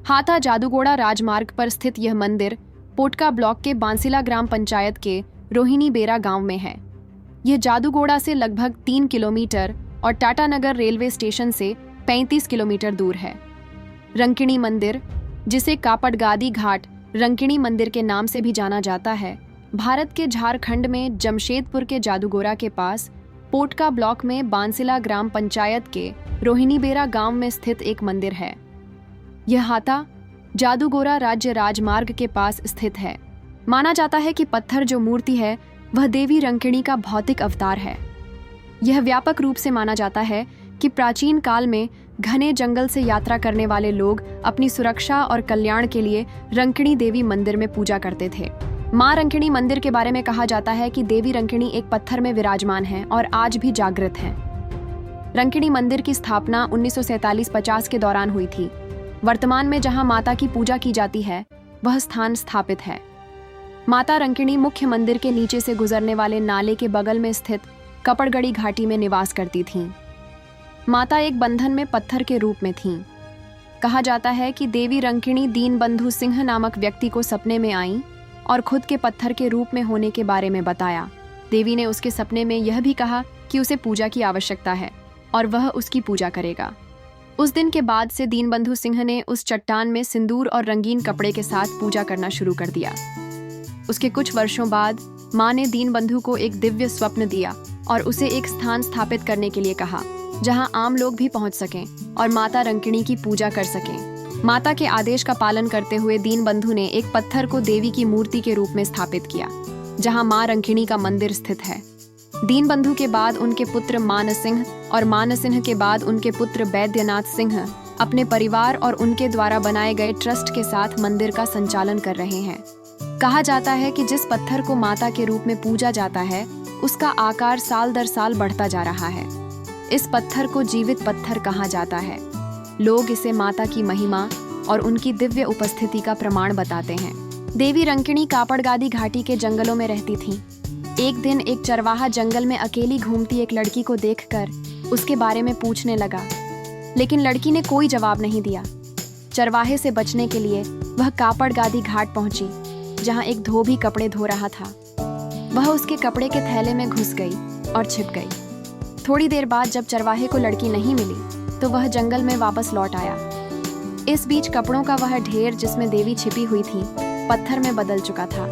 हाथा जादूगोड़ा राजमार्ग पर स्थित यह मंदिर पोटका ब्लॉक के बांसिला ग्राम पंचायत के रोहिणी बेरा गांव में है। यह जादूगोड़ा से लगभग 3 किलोमीटर और टाटानगर रेलवे स्टेशन से 35 किलोमीटर दूर है। रंकिणी मंदिर, जिसे कापड़गादी घाट रंकिणी मंदिर के नाम से भी जाना जाता है, भारत के झारखंड में जमशेदपुर के जादूगोड़ा के पास पोटका ब्लॉक में बांसिला ग्राम पंचायत के रोहिणी बेरा गांव में स्थित एक मंदिर है। यह हाथा जादूगोड़ा राज्य राजमार्ग के पास स्थित है। माना जाता है कि पत्थर जो मूर्ति है वह देवी रंकिणी का भौतिक अवतार है। यह व्यापक रूप से माना जाता है कि प्राचीन काल में घने जंगल से यात्रा करने वाले लोग अपनी सुरक्षा और कल्याण के लिए रंकिणी देवी मंदिर में पूजा करते थे। मां रंकिणी मंदिर के बारे में कहा जाता है कि देवी रंकिणी एक पत्थर में विराजमान है और आज भी जागृत है। रंकिणी मंदिर की स्थापना 1947-50 के दौरान हुई थी। वर्तमान में जहां माता की पूजा की जाती है वह स्थान स्थापित है। माता रंकिणी मुख्य मंदिर के नीचे से गुजरने वाले नाले के बगल में स्थित कपड़गड़ी घाटी में निवास करती थीं। माता एक बंधन में पत्थर के रूप में थीं। कहा जाता है कि देवी रंकिणी दीनबंधु सिंह नामक व्यक्ति को सपने में आईं और खुद के पत्थर के रूप में होने के बारे में बताया। देवी ने उसके सपने में यह भी कहा कि उसे पूजा की आवश्यकता है और वह उसकी पूजा करेगा। उस दिन के बाद से दीनबंधु सिंह ने उस चट्टान में सिंदूर और रंगीन कपड़े के साथ पूजा करना शुरू कर दिया। उसके कुछ वर्षों बाद मां ने दीनबंधु को एक दिव्य स्वप्न दिया और उसे एक स्थान स्थापित करने के लिए कहा जहां आम लोग भी पहुंच सकें और माता रंकिणी की पूजा कर सकें। माता के आदेश का पालन करते हुए दीनबंधु ने एक पत्थर को देवी की मूर्ति के रूप में स्थापित किया जहां मां रंकिणी का मंदिर स्थित है। दीनबंधु के बाद उनके पुत्र मानसिंह और मानसिंह के बाद उनके पुत्र बैद्यनाथ सिंह अपने परिवार और उनके द्वारा बनाए गए ट्रस्ट के साथ मंदिर का संचालन कर रहे हैं। कहा जाता है कि जिस पत्थर को माता के रूप में पूजा जाता है उसका आकार साल दर साल बढ़ता जा रहा है। इस पत्थर को जीवित पत्थर कहा जाता है। लोग इसे माता की महिमा और उनकी दिव्य उपस्थिति का प्रमाण बताते हैं। देवी रंकिणी कापड़गादी घाटी के जंगलों में रहती थीं। एक दिन एक चरवाहा जंगल में अकेली घूमती एक लड़की को देखकर उसके बारे में पूछने लगा, लेकिन लड़की ने कोई जवाब नहीं दिया। चरवाहे से बचने के लिए वह कापड़गादी घाट पहुंची जहां एक धोबी कपड़े धो रहा था। वह उसके कपड़े के थैले में घुस गई और छिप गई। थोड़ी देर बाद जब चरवाहे को लड़की नहीं मिली तो वह जंगल में वापस लौट आया। इस बीच कपड़ों का वह ढेर जिसमें देवी छिपी हुई थी पत्थर में बदल चुका था।